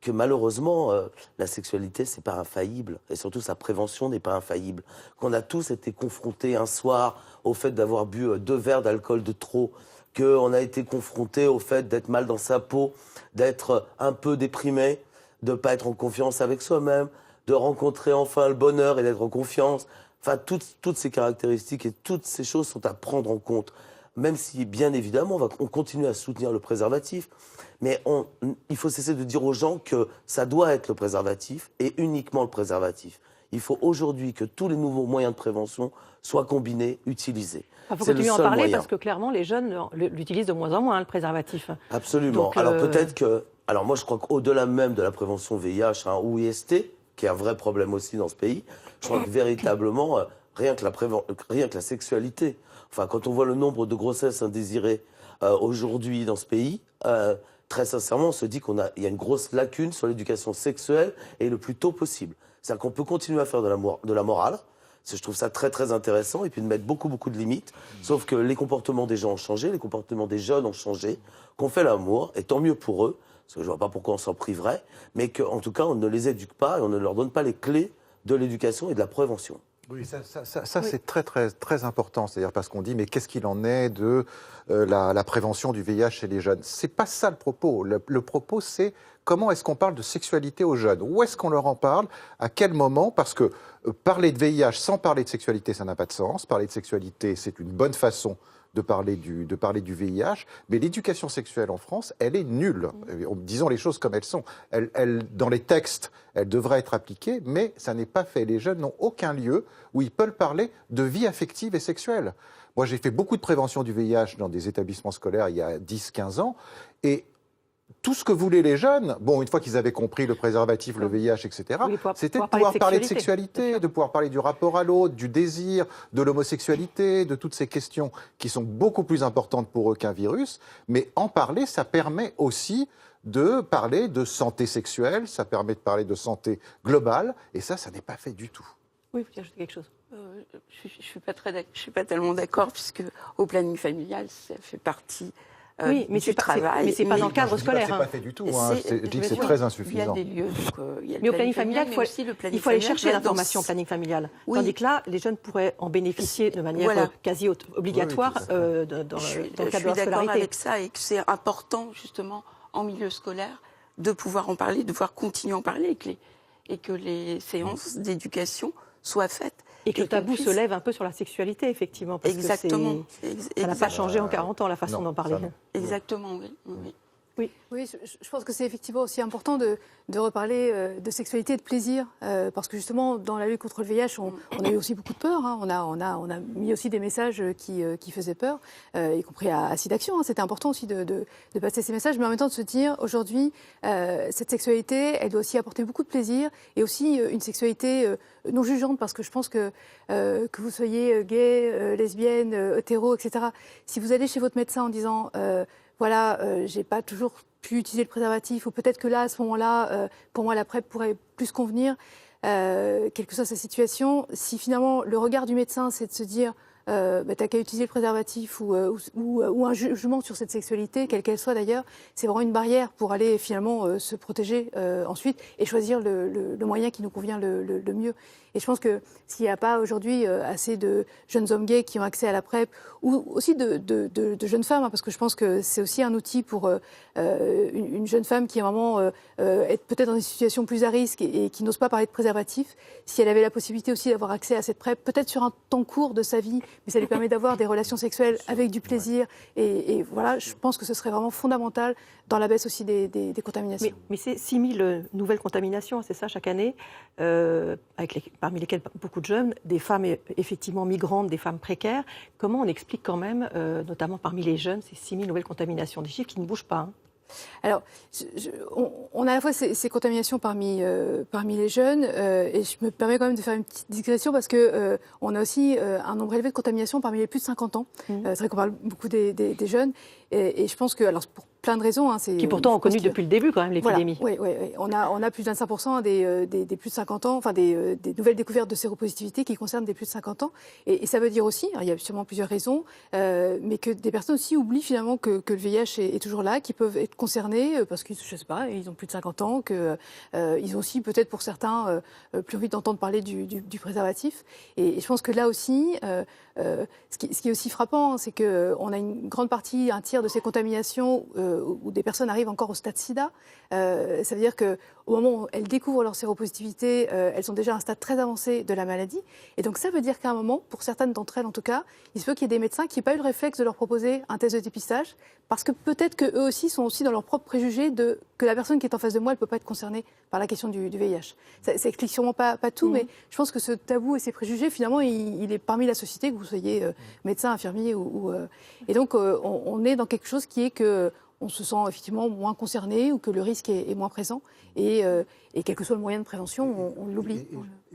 que malheureusement, la sexualité, c'est pas infaillible, et surtout sa prévention n'est pas infaillible. Qu'on a tous été confrontés un soir au fait d'avoir bu 2 verres d'alcool de trop, qu'on a été confrontés au fait d'être mal dans sa peau, d'être un peu déprimé, de ne pas être en confiance avec soi-même, de rencontrer enfin le bonheur et d'être en confiance. Enfin, toutes ces caractéristiques et toutes ces choses sont à prendre en compte. Même si, bien évidemment, on continue à soutenir le préservatif, mais il faut cesser de dire aux gens que ça doit être le préservatif et uniquement le préservatif. Il faut aujourd'hui que tous les nouveaux moyens de prévention soient combinés, utilisés. Il faut continuer à en parler parce que clairement, les jeunes l'utilisent de moins en moins, le préservatif. Absolument. Donc, alors peut-être que... Alors moi, je crois qu'au-delà même de la prévention VIH ou IST, qui est un vrai problème aussi dans ce pays, je crois que véritablement, rien que la sexualité... Enfin, quand on voit le nombre de grossesses indésirées aujourd'hui dans ce pays, très sincèrement, on se dit qu'il y a une grosse lacune sur l'éducation sexuelle et le plus tôt possible. C'est-à-dire qu'on peut continuer à faire de la morale, je trouve ça très très intéressant, et puis de mettre beaucoup beaucoup de limites, sauf que les comportements des gens ont changé, les comportements des jeunes ont changé, qu'on fait l'amour, et tant mieux pour eux, parce que je ne vois pas pourquoi on s'en priverait, mais qu'en tout cas on ne les éduque pas et on ne leur donne pas les clés de l'éducation et de la prévention. Oui, ça c'est très, très, très important. C'est-à-dire parce qu'on dit, mais qu'est-ce qu'il en est de la prévention du VIH chez les jeunes? C'est pas ça le propos. Le propos, c'est comment est-ce qu'on parle de sexualité aux jeunes? Où est-ce qu'on leur en parle? À quel moment? Parce que parler de VIH sans parler de sexualité, ça n'a pas de sens. Parler de sexualité, c'est une bonne façon de parler du VIH, mais l'éducation sexuelle en France, elle est nulle. Disons les choses comme elles sont. Dans les textes, elle devrait être appliquée, mais ça n'est pas fait. Les jeunes n'ont aucun lieu où ils peuvent parler de vie affective et sexuelle. Moi, j'ai fait beaucoup de prévention du VIH dans des établissements scolaires il y a 10-15 ans, et tout ce que voulaient les jeunes, bon, une fois qu'ils avaient compris le préservatif, le VIH, etc., c'était de pouvoir parler de sexualité, de pouvoir parler du rapport à l'autre, du désir, de l'homosexualité, de toutes ces questions qui sont beaucoup plus importantes pour eux qu'un virus. Mais en parler, ça permet aussi de parler de santé sexuelle, ça permet de parler de santé globale, et ça n'est pas fait du tout. Oui, vous voulez ajouter quelque chose? Je suis pas tellement d'accord, puisque au planning familial, ça fait partie... oui, mais c'est pas dans le cadre scolaire. C'est pas fait du tout. Je dis que c'est très insuffisant. Il y a des lieux. Mais au planning familial, il faut aller chercher l'information au planning familial. Tandis que là, les jeunes pourraient en bénéficier de manière quasi obligatoire dans le cadre de la scolarité. Je suis d'accord avec ça et que c'est important, justement, en milieu scolaire, de pouvoir en parler, de pouvoir continuer à en parler et que les séances d'éducation soient faites. Et que le tabou se lève un peu sur la sexualité, effectivement. Parce exactement. Que ça n'a pas changé en 40 ans, la façon d'en parler. Exactement, oui. Oui, je pense que c'est effectivement aussi important de reparler de sexualité et de plaisir, parce que justement, dans la lutte contre le VIH, on a eu aussi beaucoup de peur. Hein. On a mis aussi des messages qui faisaient peur, y compris à SIDAction. Hein. C'était important aussi de passer ces messages, mais en même temps de se dire, aujourd'hui, cette sexualité, elle doit aussi apporter beaucoup de plaisir, et aussi une sexualité non jugeante, parce que je pense que vous soyez gay, lesbienne, hétéro, etc., si vous allez chez votre médecin en disant... voilà, j'ai pas toujours pu utiliser le préservatif, ou peut-être que là, à ce moment-là, pour moi, la PrEP pourrait plus convenir, quelle que soit sa situation. Si finalement, le regard du médecin, c'est de se dire, t'as qu'à utiliser le préservatif, ou un jugement sur cette sexualité, quelle qu'elle soit d'ailleurs, c'est vraiment une barrière pour aller finalement se protéger ensuite et choisir le moyen qui nous convient le mieux. Et je pense que s'il n'y a pas aujourd'hui assez de jeunes hommes gays qui ont accès à la PrEP, ou aussi de jeunes femmes, hein, parce que je pense que c'est aussi un outil pour une jeune femme qui est vraiment être peut-être dans une situation plus à risque et qui n'ose pas parler de préservatif, si elle avait la possibilité aussi d'avoir accès à cette PrEP, peut-être sur un temps court de sa vie, mais ça lui permet d'avoir des relations sexuelles avec du plaisir. Et voilà, je pense que ce serait vraiment fondamental dans la baisse aussi des contaminations. Mais c'est 6 000 nouvelles contaminations, c'est ça, chaque année, parmi lesquelles beaucoup de jeunes, des femmes effectivement migrantes, des femmes précaires. Comment on explique quand même, notamment parmi les jeunes, ces 6 000 nouvelles contaminations? Des chiffres qui ne bougent pas. Hein. Alors, on a à la fois ces contaminations parmi les jeunes, et je me permets quand même de faire une petite digression parce que on a aussi un nombre élevé de contaminations parmi les plus de 50 ans. C'est vrai qu'on parle beaucoup des jeunes, et je pense que, alors pour plein de raisons, hein, qui pourtant ont connu depuis le début quand même l'épidémie. Voilà, oui. On a plus de 25% des plus de 50 ans, enfin des nouvelles découvertes de séropositivité qui concernent des plus de 50 ans, et ça veut dire aussi, alors il y a sûrement plusieurs raisons, mais que des personnes aussi oublient finalement que le VIH est toujours là, qui peuvent être concernés parce qu'ils, je sais pas, ils ont plus de 50 ans, ils ont aussi peut-être pour certains plus envie d'entendre parler du préservatif. Et je pense que là aussi, ce qui est aussi frappant, hein, c'est qu'on a une grande partie, un tiers de ces contaminations où des personnes arrivent encore au stade SIDA. Ça veut dire qu'au moment où elles découvrent leur séropositivité, elles sont déjà à un stade très avancé de la maladie. Et donc ça veut dire qu'à un moment, pour certaines d'entre elles en tout cas, il se peut qu'il y ait des médecins qui n'aient pas eu le réflexe de leur proposer un test de dépistage, parce que peut-être qu'eux aussi sont aussi dans leur propre préjugé que la personne qui est en face de moi, elle ne peut pas être concernée par la question du VIH. Ça n'explique sûrement pas tout, mais je pense que ce tabou et ces préjugés, finalement, il est parmi la société, que vous soyez médecin, infirmier et donc on est dans quelque chose qui est que on se sent effectivement moins concerné ou que le risque est moins présent. Et quel que soit le moyen de prévention, on l'oublie.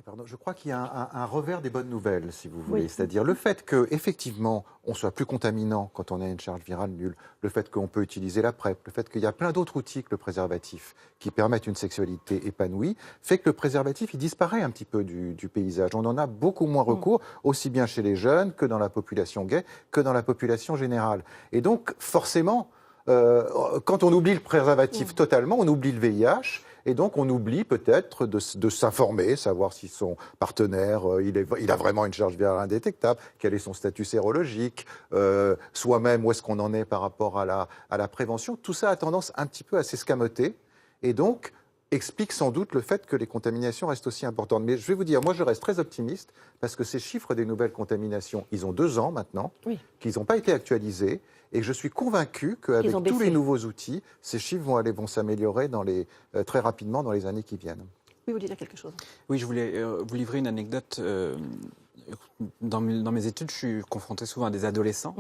Pardon, je crois qu'il y a un revers des bonnes nouvelles, si vous voulez. Oui. C'est-à-dire le fait qu'effectivement, on soit plus contaminant quand on a une charge virale nulle, le fait qu'on peut utiliser la PrEP, le fait qu'il y a plein d'autres outils que le préservatif qui permettent une sexualité épanouie, fait que le préservatif, il disparaît un petit peu du paysage. On en a beaucoup moins recours, aussi bien chez les jeunes que dans la population gay, que dans la population générale. Et donc, forcément, quand on oublie le préservatif totalement, on oublie le VIH, et donc on oublie peut-être de s'informer, savoir si son partenaire il a vraiment une charge virale indétectable, quel est son statut sérologique, soi-même où est-ce qu'on en est par rapport à la prévention. Tout ça a tendance un petit peu à s'escamoter, et donc explique sans doute le fait que les contaminations restent aussi importantes. Mais je vais vous dire, moi je reste très optimiste, parce que ces chiffres des nouvelles contaminations, ils ont 2 ans maintenant, qu'ils n'ont pas été actualisés, et je suis convaincu qu'avec tous les nouveaux outils, ces chiffres vont s'améliorer très rapidement dans les années qui viennent. Oui, vous dites quelque chose. Oui, je voulais vous livrer une anecdote. Dans mes études, je suis confronté souvent à des adolescents,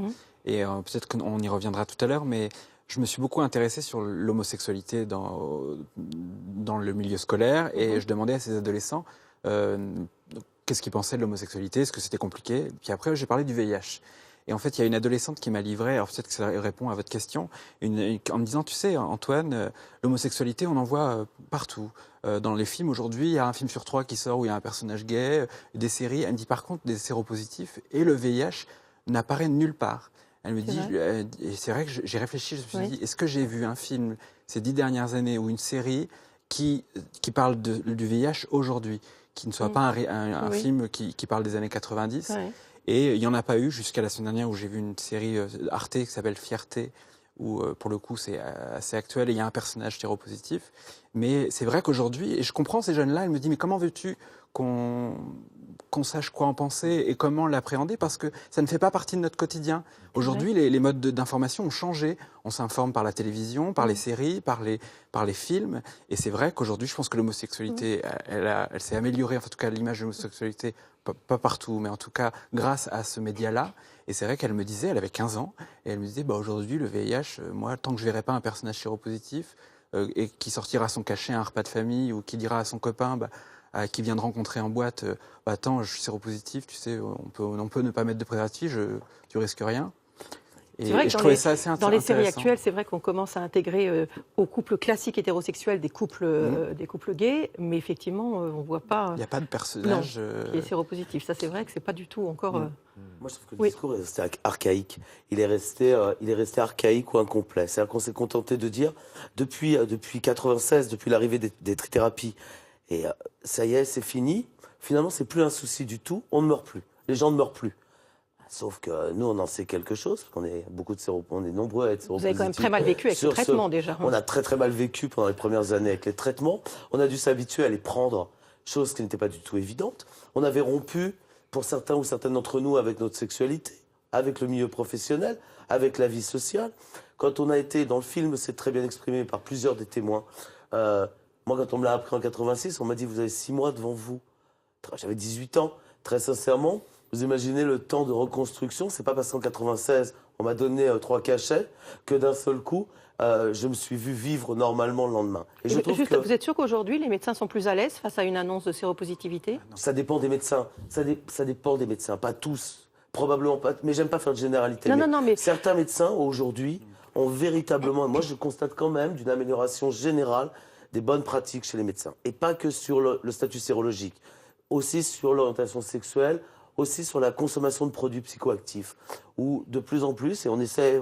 et peut-être qu'on y reviendra tout à l'heure, mais je me suis beaucoup intéressé sur l'homosexualité dans le milieu scolaire, et je demandais à ces adolescents qu'est-ce qu'ils pensaient de l'homosexualité, est-ce que c'était compliqué. Puis après, j'ai parlé du VIH. Et en fait, il y a une adolescente qui m'a livré, alors peut-être que ça répond à votre question, en me disant, tu sais, Antoine, l'homosexualité, on en voit partout. Dans les films, aujourd'hui, il y a un film sur 3 qui sort où il y a un personnage gay, des séries. Elle me dit, par contre, des séropositifs et le VIH n'apparaît nulle part. Elle me dit, et c'est vrai que j'ai réfléchi, je me suis dit, est-ce que j'ai vu un film ces 10 dernières années ou une série qui parle du VIH aujourd'hui, qui ne soit pas un film qui parle des années 90 Et il n'y en a pas eu jusqu'à la semaine dernière où j'ai vu une série Arte qui s'appelle Fierté, où pour le coup c'est assez actuel et il y a un personnage séropositif. Mais c'est vrai qu'aujourd'hui, et je comprends ces jeunes-là, elle me dit mais comment veux-tu qu'on sache quoi en penser et comment l'appréhender, parce que ça ne fait pas partie de notre quotidien. Aujourd'hui, les modes d'information ont changé. On s'informe par la télévision, par les séries, par les films. Et c'est vrai qu'aujourd'hui, je pense que l'homosexualité, elle s'est améliorée, en tout cas l'image de l'homosexualité, pas partout, mais en tout cas grâce à ce média-là. Et c'est vrai qu'elle me disait, elle avait 15 ans, et elle me disait, aujourd'hui, le VIH, moi, tant que je ne verrai pas un personnage séropositif et qui sortira son cachet à un repas de famille ou qui dira à son copain, qui vient de rencontrer en boîte, attends, je suis séropositif, tu sais, on peut ne pas mettre de préservatif, tu risques rien. C'est vrai que dans les séries actuelles, c'est vrai qu'on commence à intégrer aux couples classiques hétérosexuels des couples gays, mais effectivement, on ne voit pas. Il n'y a pas de personnage qui est séropositif. Ça, c'est vrai que c'est pas du tout encore. Moi, je trouve que le discours est resté archaïque. Il est resté archaïque ou incomplet. C'est-à-dire qu'on s'est contenté de dire depuis 96, depuis l'arrivée des trithérapies, et ça y est, c'est fini. Finalement, c'est plus un souci du tout. On ne meurt plus. Les gens ne meurent plus. Sauf que nous, on en sait quelque chose, parce qu'on est on est nombreux à être séropositifs. Vous avez quand même très mal vécu avec le traitement déjà. On a très très mal vécu pendant les premières années avec les traitements. On a dû s'habituer à les prendre, chose qui n'était pas du tout évidente. On avait rompu, pour certains ou certaines d'entre nous, avec notre sexualité, avec le milieu professionnel, avec la vie sociale. Quand on a été dans le film, c'est très bien exprimé par plusieurs des témoins. Moi, quand on me l'a appris en 86, on m'a dit, vous avez 6 mois devant vous. J'avais 18 ans. Très sincèrement, Vous imaginez le temps de reconstruction. C'est pas parce qu'en 96, on m'a donné 3 cachets que d'un seul coup, je me suis vu vivre normalement le lendemain. Et je trouve que vous êtes sûr qu'aujourd'hui, les médecins sont plus à l'aise face à une annonce de séropositivité? ça dépend des médecins. Ça dépend des médecins, pas tous. Probablement pas. Mais j'aime pas faire de généralité. Mais certains médecins, aujourd'hui, ont véritablement... Moi, je constate quand même d'une amélioration générale des bonnes pratiques chez les médecins. Et pas que sur le statut sérologique. Aussi sur l'orientation sexuelle, aussi sur la consommation de produits psychoactifs. Où de plus en plus, et on essaie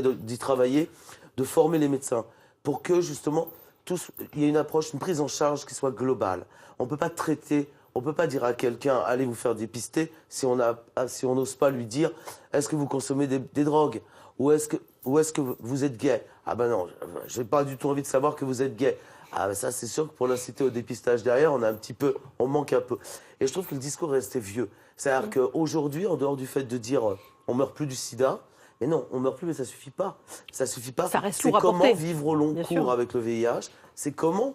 d'y travailler, de former les médecins pour que justement il y ait une approche, une prise en charge qui soit globale. On ne peut pas traiter, on ne peut pas dire à quelqu'un allez vous faire dépister si on n'ose pas lui dire est-ce que vous consommez des drogues ou est-ce que vous êtes gay. Ah ben non, j'ai pas du tout envie de savoir que vous êtes gay. Ah ben ça c'est sûr que pour l'inciter au dépistage derrière, on manque un peu. Et je trouve que le discours est resté vieux. C'est-à-dire qu'aujourd'hui, en dehors du fait de dire on meurt plus du sida, mais non, on meurt plus, mais ça suffit pas. Ça suffit pas. Ça reste c'est lourd à comment porter. vivre au long Bien cours sûr. avec le VIH. C'est comment.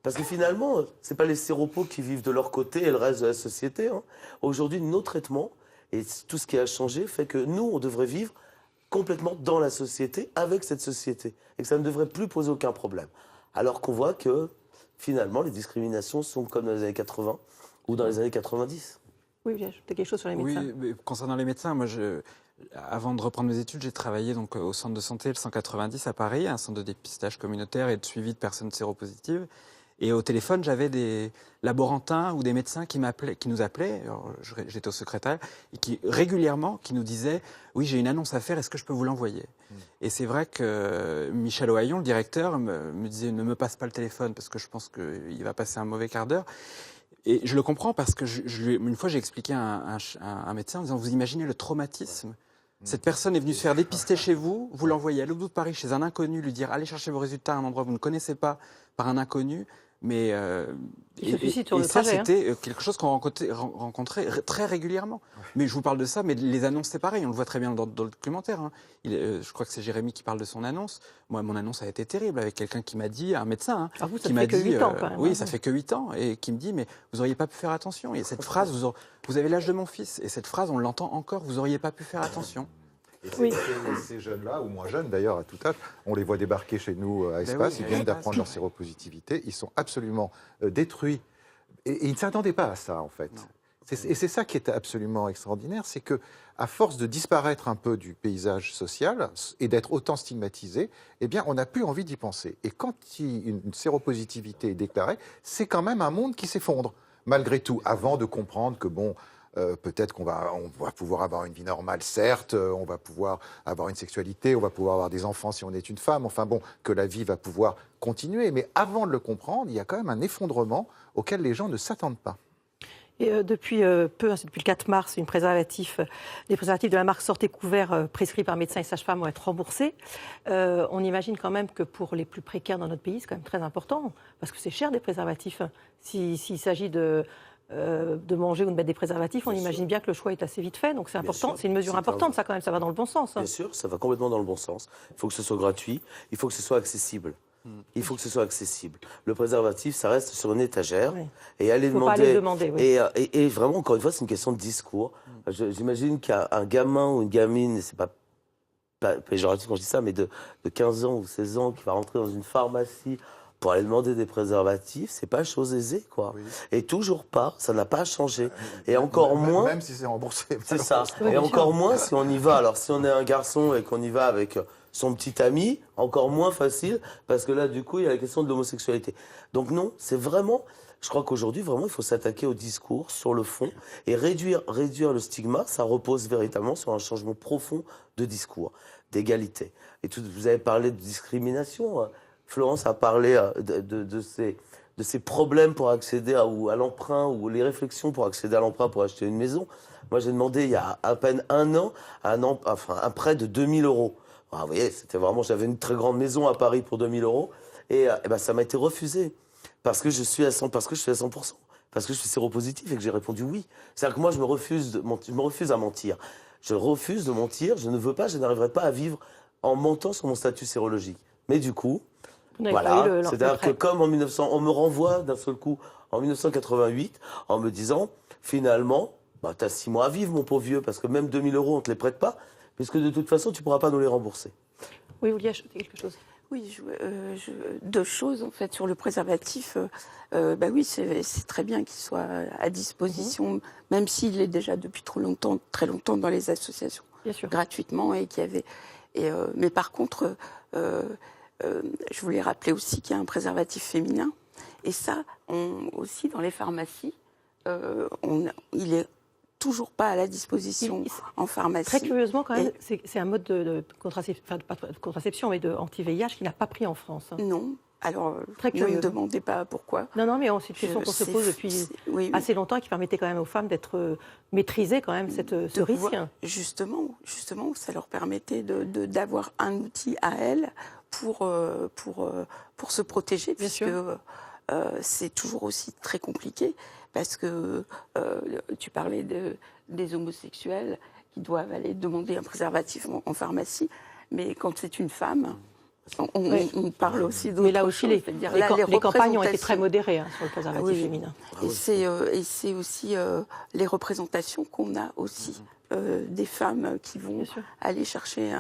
Parce que finalement, c'est pas les séropos qui vivent de leur côté et le reste de la société. Hein. Aujourd'hui, nos traitements et tout ce qui a changé fait que nous, on devrait vivre complètement dans la société, avec cette société, et que ça ne devrait plus poser aucun problème. Alors qu'on voit que finalement, les discriminations sont comme dans les années 80 ou dans les années 90. Oui, j'ai ajouté quelque chose sur les médecins. Oui, mais concernant les médecins, moi, avant de reprendre mes études, j'ai travaillé donc au centre de santé le 190 à Paris, un centre de dépistage communautaire et de suivi de personnes séropositives. Et au téléphone, j'avais des laborantins ou des médecins qui nous appelaient, alors, j'étais au secrétariat, et qui régulièrement qui nous disaient « Oui, j'ai une annonce à faire, est-ce que je peux vous l'envoyer ?» Et c'est vrai que Michel Ohaillon, le directeur, me disait « Ne me passe pas le téléphone parce que je pense qu'il va passer un mauvais quart d'heure. » Et je le comprends parce que une fois, j'ai expliqué à un médecin en disant « Vous imaginez le traumatisme ? Cette personne est venue se faire dépister chez vous, vous l'envoyez à l'autre bout de Paris chez un inconnu, lui dire allez chercher vos résultats à un endroit que vous ne connaissez pas par un inconnu. Mais ça, c'était quelque chose qu'on rencontrait très régulièrement. Mais je vous parle de ça, mais les annonces, c'est pareil. On le voit très bien dans le documentaire. Hein. Je crois que c'est Jérémy qui parle de son annonce. Moi, mon annonce a été terrible avec quelqu'un qui m'a dit, un médecin, hein, vous, ça qui m'a dit, 8 ans, quand même, oui, ça fait que 8 ans, et qui me dit, mais vous auriez pas pu faire attention. Et cette phrase, vous avez l'âge de mon fils, et cette phrase, on l'entend encore, vous auriez pas pu faire attention. Et ces jeunes-là, ou moins jeunes d'ailleurs, à tout âge, on les voit débarquer chez nous à Espace, ils viennent d'apprendre leur séropositivité, ils sont absolument détruits. Et ils ne s'attendaient pas à ça, en fait. Et c'est ça qui est absolument extraordinaire, c'est que à force de disparaître un peu du paysage social et d'être autant stigmatisé, eh bien, on n'a plus envie d'y penser. Et quand une séropositivité est déclarée, c'est quand même un monde qui s'effondre, malgré tout, avant de comprendre que, bon, peut-être on va pouvoir avoir une vie normale, certes, on va pouvoir avoir une sexualité, on va pouvoir avoir des enfants si on est une femme, enfin bon, que la vie va pouvoir continuer. Mais avant de le comprendre, il y a quand même un effondrement auquel les gens ne s'attendent pas. Et depuis peu, c'est depuis le 4 mars, les préservatifs de la marque Sortez Couvert prescrits par médecins et sages-femmes vont être remboursés. On imagine quand même que pour les plus précaires dans notre pays, c'est quand même très important, parce que c'est cher des préservatifs. S'il s'agit de manger ou de mettre des préservatifs, on imagine bien que le choix est assez vite fait. Donc c'est important, c'est une mesure importante, ça quand même, ça va dans le bon sens. Bien sûr, ça va complètement dans le bon sens. Il faut que ce soit gratuit, il faut que ce soit accessible. Il faut que ce soit accessible. Le préservatif, ça reste sur une étagère. Oui. Et aller faut pas aller le demander. Oui. Et vraiment, encore une fois, c'est une question de discours. J'imagine qu'un gamin ou une gamine, c'est pas péjoratif quand je dis ça, mais de 15 ans ou 16 ans qui va rentrer dans une pharmacie pour aller demander des préservatifs, c'est pas chose aisée, quoi. Oui. Et toujours pas, ça n'a pas changé. Et encore moins... Même si c'est remboursé. C'est ça. Et encore moins si on y va. Alors, si on est un garçon et qu'on y va avec son petit ami, encore moins facile, parce que là, du coup, il y a la question de l'homosexualité. Donc non, c'est vraiment... Je crois qu'aujourd'hui, vraiment, il faut s'attaquer au discours, sur le fond, et réduire le stigma. Ça repose véritablement sur un changement profond de discours, d'égalité. Et vous avez parlé de discrimination. Florence a parlé de ces problèmes pour accéder à l'emprunt, ou les réflexions pour accéder à l'emprunt pour acheter une maison. Moi, j'ai demandé il y a à peine un an un prêt de 2 000 €. Alors, vous voyez, c'était vraiment, j'avais une très grande maison à Paris pour 2 000 €, et ben, ça m'a été refusé parce que je suis à 100%, parce que je suis séropositif et que j'ai répondu oui. C'est-à-dire que moi, je me refuse à mentir. Je refuse de mentir. Je ne veux pas, je n'arriverai pas à vivre en mentant sur mon statut sérologique. Mais du coup, voilà, c'est-à-dire que comme on me renvoie d'un seul coup en 1988 en me disant finalement bah, tu as 6 mois à vivre, mon pauvre vieux, parce que même 2000 €, on ne te les prête pas, puisque de toute façon, tu ne pourras pas nous les rembourser. Oui, vous vouliez ajouter quelque chose? Oui, deux choses en fait sur le préservatif. Bah oui, c'est très bien qu'il soit à disposition, même s'il est déjà depuis très longtemps dans les associations, bien sûr, gratuitement et qu'il y avait. Mais par contre, je voulais rappeler aussi qu'il y a un préservatif féminin et ça, aussi dans les pharmacies, il est toujours pas à la disposition en pharmacie. Très curieusement, quand même, c'est un mode de contraception, enfin, pas de contraception, mais anti-VIH qui n'a pas pris en France. Non. Alors, très ne me demandez pas pourquoi. Non, mais c'est une question qu'on se pose depuis assez longtemps et qui permettait quand même aux femmes d'être maîtrisées quand même ce risque. Justement, ça leur permettait d'avoir un outil à elles pour se protéger, bien puisque c'est toujours aussi très compliqué. Parce que tu parlais des homosexuels qui doivent aller demander un préservatif en pharmacie, mais quand c'est une femme, on parle aussi d'autres choses. Mais là aussi, les campagnes ont été très modérées sur le préservatif féminin. Et c'est aussi les représentations qu'on a aussi des femmes qui vont aller chercher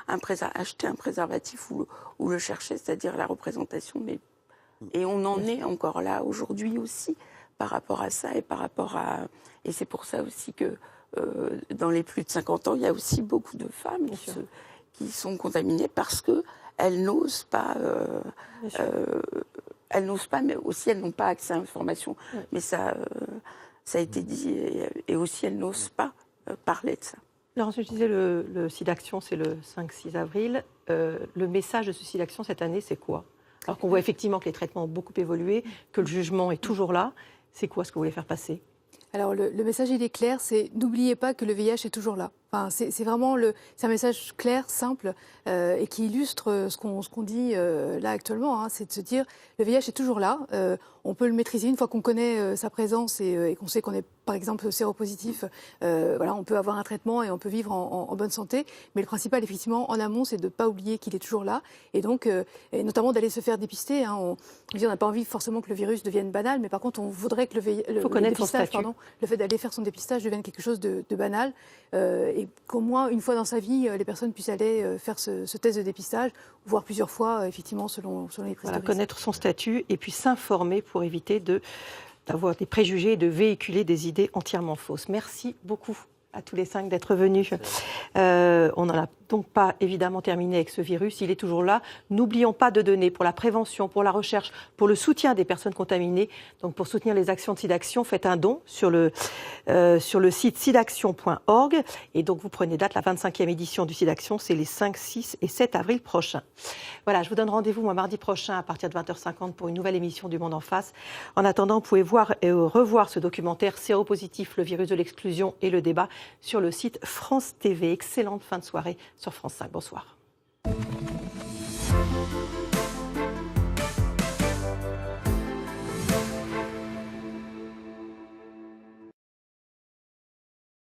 acheter un préservatif ou le chercher, c'est-à-dire la représentation. Et on en est encore là aujourd'hui aussi. Par rapport à ça et c'est pour ça aussi que dans les plus de 50 ans, il y a aussi beaucoup de femmes qui sont contaminées parce que elles n'osent pas, mais aussi elles n'ont pas accès à l'information. Mais ça a été dit et aussi elles n'osent pas parler de ça. Alors, je disais, le SIDAction, c'est le 5-6 avril. Le message de ce SIDAction cette année, c'est quoi? Alors qu'on voit effectivement que les traitements ont beaucoup évolué, que le jugement est toujours là. C'est quoi ce que vous voulez faire passer? Alors le message il est clair, c'est n'oubliez pas que le VIH est toujours là. Enfin, c'est vraiment c'est un message clair, simple et qui illustre ce qu'on dit là actuellement. C'est de se dire le VIH est toujours là. On peut le maîtriser une fois qu'on connaît sa présence et qu'on sait qu'on est par exemple séropositif. Voilà, on peut avoir un traitement et on peut vivre en bonne santé. Mais le principal effectivement en amont, c'est de ne pas oublier qu'il est toujours là et donc et notamment d'aller se faire dépister. On n'a pas envie forcément que le virus devienne banal, mais par contre on voudrait que le fait d'aller faire son dépistage devienne quelque chose de banal. Et qu'au moins une fois dans sa vie, les personnes puissent aller faire ce test de dépistage, voire plusieurs fois, effectivement, selon les prises de risque. Connaître son statut et puis s'informer pour éviter d'avoir des préjugés et de véhiculer des idées entièrement fausses. Merci beaucoup à tous les 5 d'être venus. On n'en a donc pas évidemment terminé avec ce virus, il est toujours là. N'oublions pas de donner pour la prévention, pour la recherche, pour le soutien des personnes contaminées. Donc pour soutenir les actions de SIDAction, faites un don sur le site sidaction.org. Et donc vous prenez date, la 25e édition du SIDAction, c'est les 5, 6 et 7 avril prochains. Voilà, je vous donne rendez-vous mardi prochain à partir de 20h50 pour une nouvelle émission du Monde en face. En attendant, vous pouvez voir et revoir ce documentaire Séropositif, le virus de l'exclusion et le débat sur le site France TV. Excellente fin de soirée sur France 5. Bonsoir.